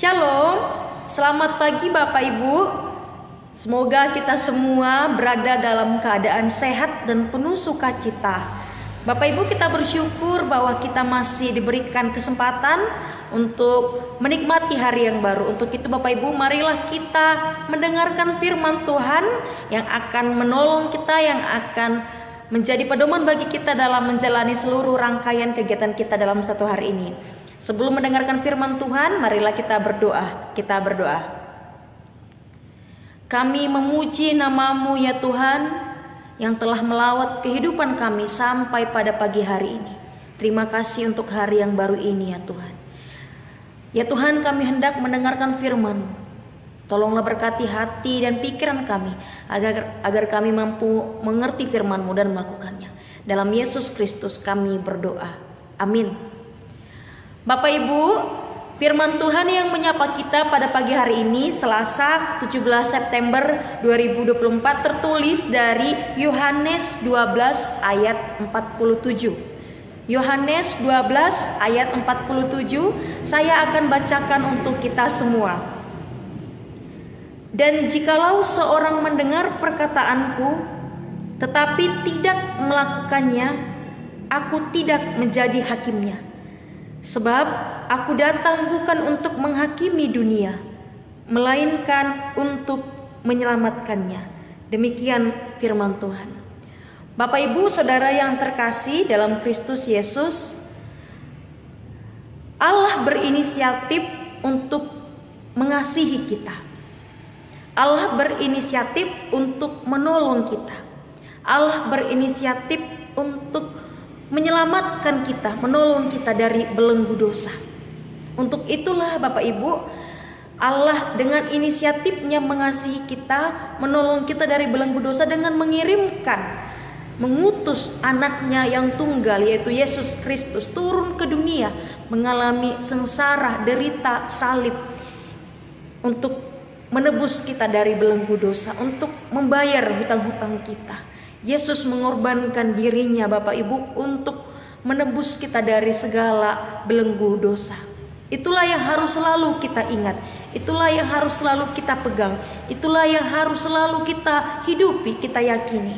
Shalom, selamat pagi Bapak Ibu. Semoga kita semua berada dalam keadaan sehat dan penuh sukacita. Bapak Ibu, kita bersyukur bahwa kita masih diberikan kesempatan untuk menikmati hari yang baru. Untuk itu Bapak Ibu, marilah kita mendengarkan firman Tuhan yang akan menolong kita, yang akan menjadi pedoman bagi kita dalam menjalani seluruh rangkaian kegiatan kita dalam satu hari ini. Sebelum mendengarkan firman Tuhan, marilah kita berdoa. Kita berdoa. Kami memuji nama-Mu ya Tuhan, yang telah melawat kehidupan kami sampai pada pagi hari ini. Terima kasih untuk hari yang baru ini ya Tuhan. Ya Tuhan, kami hendak mendengarkan firman-Mu. Tolonglah berkati hati dan pikiran kami, agar kami mampu mengerti firman-Mu dan melakukannya. Dalam Yesus Kristus kami berdoa. Amin. Bapak Ibu, firman Tuhan yang menyapa kita pada pagi hari ini Selasa 17 September 2024 tertulis dari Yohanes 12 ayat 47. Yohanes 12 ayat 47 saya akan bacakan untuk kita semua. Dan jikalau seorang mendengar perkataanku tetapi tidak melakukannya, aku tidak menjadi hakimnya. Sebab aku datang bukan untuk menghakimi dunia, melainkan untuk menyelamatkannya. Demikian firman Tuhan. Bapak Ibu Saudara yang terkasih dalam Kristus Yesus, Allah berinisiatif untuk mengasihi kita. Allah berinisiatif untuk menolong kita. Allah berinisiatif untuk menyelamatkan kita, menolong kita dari belenggu dosa. Untuk itulah Bapak Ibu, Allah dengan inisiatifnya mengasihi kita, menolong kita dari belenggu dosa dengan mengutus anaknya yang tunggal, yaitu Yesus Kristus, turun ke dunia, mengalami sengsara, derita, salib, untuk menebus kita dari belenggu dosa, untuk membayar hutang-hutang kita. Yesus mengorbankan dirinya Bapak Ibu untuk menebus kita dari segala belenggu dosa. Itulah yang harus selalu kita ingat. Itulah yang harus selalu kita pegang. Itulah yang harus selalu kita hidupi, kita yakini.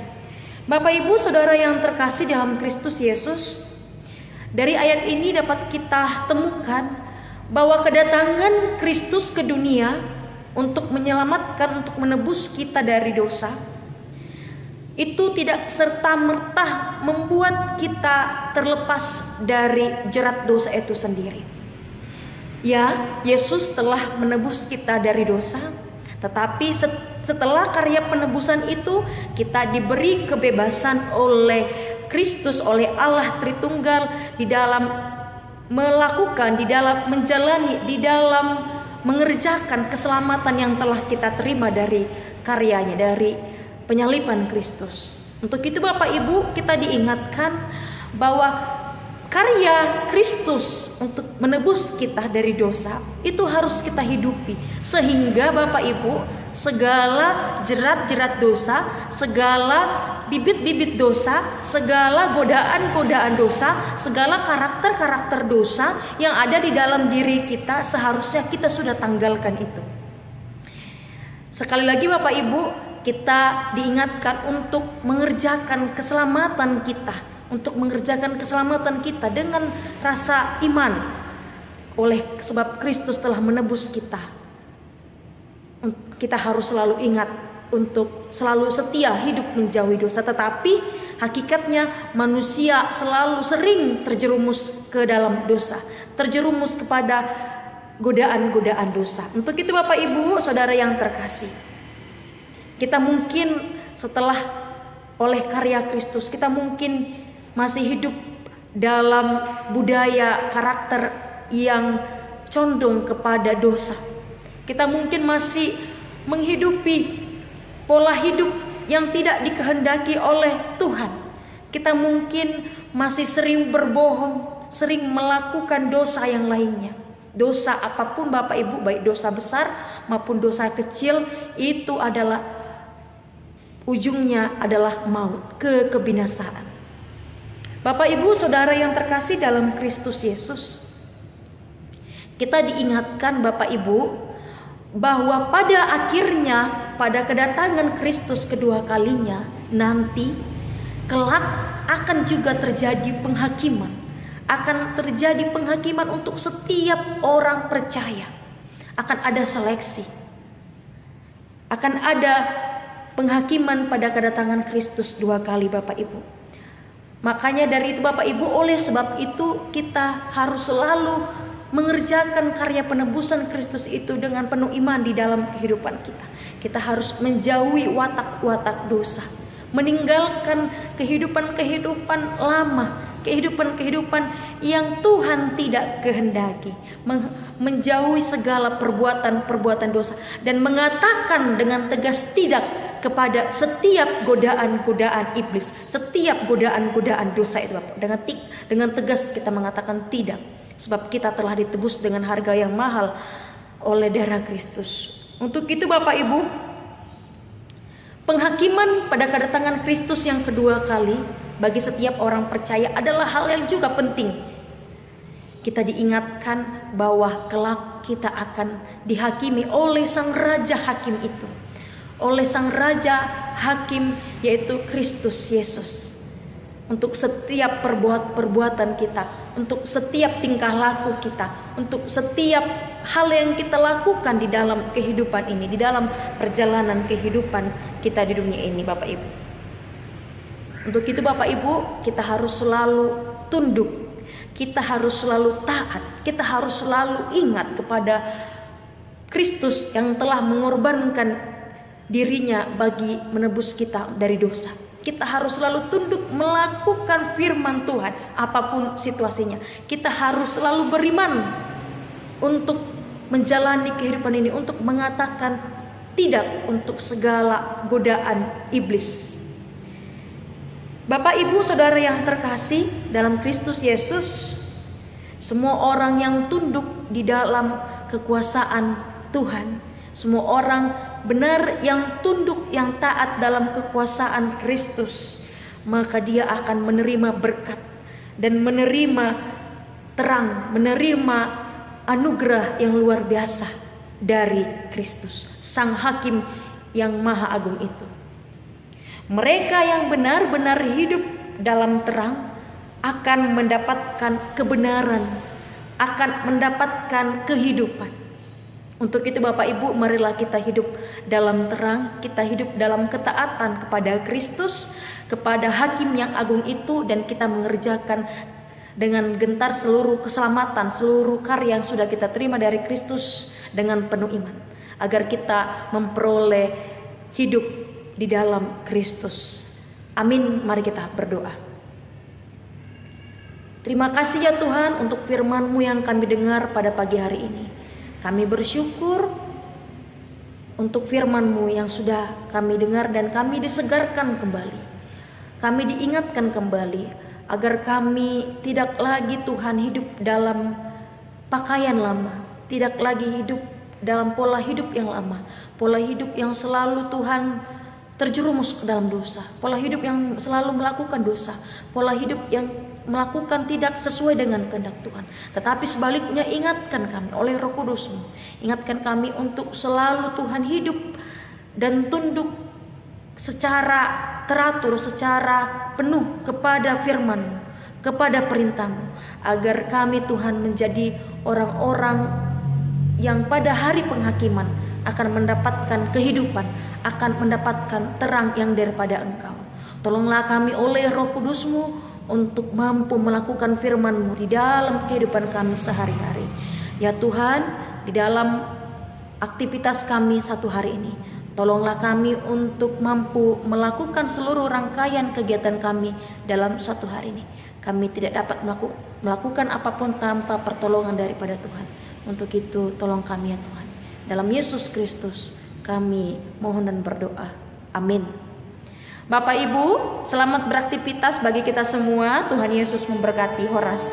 Bapak Ibu Saudara yang terkasih dalam Kristus Yesus, dari ayat ini dapat kita temukan bahwa kedatangan Kristus ke dunia untuk menyelamatkan, untuk menebus kita dari dosa, itu tidak serta-merta membuat kita terlepas dari jerat dosa itu sendiri. Ya, Yesus telah menebus kita dari dosa, tetapi setelah karya penebusan itu kita diberi kebebasan oleh Kristus, oleh Allah Tritunggal di dalam melakukan, di dalam menjalani, di dalam mengerjakan keselamatan yang telah kita terima dari karyanya, dari penyaliban Kristus. Untuk itu Bapak Ibu, kita diingatkan bahwa karya Kristus untuk menebus kita dari dosa itu harus kita hidupi, sehingga Bapak Ibu, segala jerat-jerat dosa, segala bibit-bibit dosa, segala godaan-godaan dosa, segala karakter-karakter dosa yang ada di dalam diri kita, seharusnya kita sudah tanggalkan itu. Sekali lagi Bapak Ibu, kita diingatkan untuk mengerjakan keselamatan kita, untuk mengerjakan keselamatan kita dengan rasa iman, oleh sebab Kristus telah menebus kita. Kita harus selalu ingat untuk selalu setia hidup menjauhi dosa, tetapi hakikatnya manusia selalu sering terjerumus ke dalam dosa, terjerumus kepada godaan-godaan dosa. Untuk itu Bapak Ibu Saudara yang terkasih, kita mungkin setelah oleh karya Kristus, kita mungkin masih hidup dalam budaya karakter yang condong kepada dosa. Kita mungkin masih menghidupi pola hidup yang tidak dikehendaki oleh Tuhan. Kita mungkin masih sering berbohong, sering melakukan dosa yang lainnya. Dosa apapun Bapak Ibu, baik dosa besar maupun dosa kecil, itu adalah ujungnya adalah maut, kebinasaan. Bapak Ibu Saudara yang terkasih dalam Kristus Yesus, kita diingatkan Bapak Ibu bahwa pada akhirnya, pada kedatangan Kristus kedua kalinya nanti, kelak akan juga terjadi penghakiman. Akan terjadi penghakiman untuk setiap orang percaya. Akan ada seleksi. Akan ada penghakiman pada kedatangan Kristus dua kali Bapak Ibu. Makanya dari itu Bapak Ibu, oleh sebab itu kita harus selalu mengerjakan karya penebusan Kristus itu dengan penuh iman di dalam kehidupan kita. Kita harus menjauhi watak-watak dosa, meninggalkan kehidupan-kehidupan lama, kehidupan-kehidupan yang Tuhan tidak kehendaki, menjauhi segala perbuatan-perbuatan dosa, dan mengatakan dengan tegas tidak kepada setiap godaan-godaan iblis, setiap godaan-godaan dosa itu Bapak. Dengan tegas kita mengatakan tidak, sebab kita telah ditebus dengan harga yang mahal oleh darah Kristus. Untuk itu Bapak Ibu, penghakiman pada kedatangan Kristus yang kedua kali bagi setiap orang percaya adalah hal yang juga penting. Kita diingatkan bahwa kelak kita akan dihakimi oleh Sang Raja Hakim itu, oleh Sang Raja Hakim yaitu Kristus Yesus. Untuk setiap perbuatan kita, untuk setiap tingkah laku kita, untuk setiap hal yang kita lakukan di dalam kehidupan ini, di dalam perjalanan kehidupan kita di dunia ini Bapak Ibu. Untuk itu Bapak Ibu, kita harus selalu tunduk, kita harus selalu taat, kita harus selalu ingat kepada Kristus yang telah mengorbankan dirinya bagi menebus kita dari dosa. Kita harus selalu tunduk melakukan firman Tuhan apapun situasinya. Kita harus selalu beriman untuk menjalani kehidupan ini, untuk mengatakan tidak untuk segala godaan iblis. Bapak Ibu Saudara yang terkasih dalam Kristus Yesus, semua orang yang tunduk di dalam kekuasaan Tuhan, semua orang benar yang tunduk, yang taat dalam kekuasaan Kristus, maka dia akan menerima berkat dan menerima terang, menerima anugerah yang luar biasa dari Kristus, Sang Hakim yang Maha Agung itu. Mereka yang benar-benar hidup dalam terang akan mendapatkan kebenaran, akan mendapatkan kehidupan. Untuk itu Bapak Ibu, marilah kita hidup dalam terang, kita hidup dalam ketaatan kepada Kristus, kepada Hakim yang agung itu, dan kita mengerjakan dengan gentar seluruh keselamatan, seluruh karya yang sudah kita terima dari Kristus dengan penuh iman, agar kita memperoleh hidup di dalam Kristus. Amin. Mari kita berdoa. Terima kasih ya Tuhan untuk firman-Mu yang kami dengar pada pagi hari ini. Kami bersyukur untuk firman-Mu yang sudah kami dengar dan kami disegarkan kembali. Kami diingatkan kembali agar kami tidak lagi Tuhan hidup dalam pakaian lama, tidak lagi hidup dalam pola hidup yang lama, pola hidup yang selalu Tuhan terjerumus ke dalam dosa, pola hidup yang selalu melakukan dosa, pola hidup yang melakukan tidak sesuai dengan kehendak Tuhan. Tetapi sebaliknya, ingatkan kami oleh Roh Kudus-Mu, ingatkan kami untuk selalu Tuhan hidup dan tunduk secara teratur, secara penuh kepada firman-Mu, kepada perintah-Mu, agar kami Tuhan menjadi orang-orang yang pada hari penghakiman akan mendapatkan kehidupan, akan mendapatkan terang yang daripada Engkau. Tolonglah kami oleh Roh Kudus-Mu untuk mampu melakukan firman-Mu di dalam kehidupan kami sehari-hari. Ya Tuhan, di dalam aktivitas kami satu hari ini, tolonglah kami untuk mampu melakukan seluruh rangkaian kegiatan kami dalam satu hari ini. Kami tidak dapat melakukan apapun tanpa pertolongan daripada Tuhan. Untuk itu tolong kami ya Tuhan. Dalam Yesus Kristus kami mohon dan berdoa. Amin. Bapak Ibu, selamat beraktivitas bagi kita semua. Tuhan Yesus memberkati. Horas.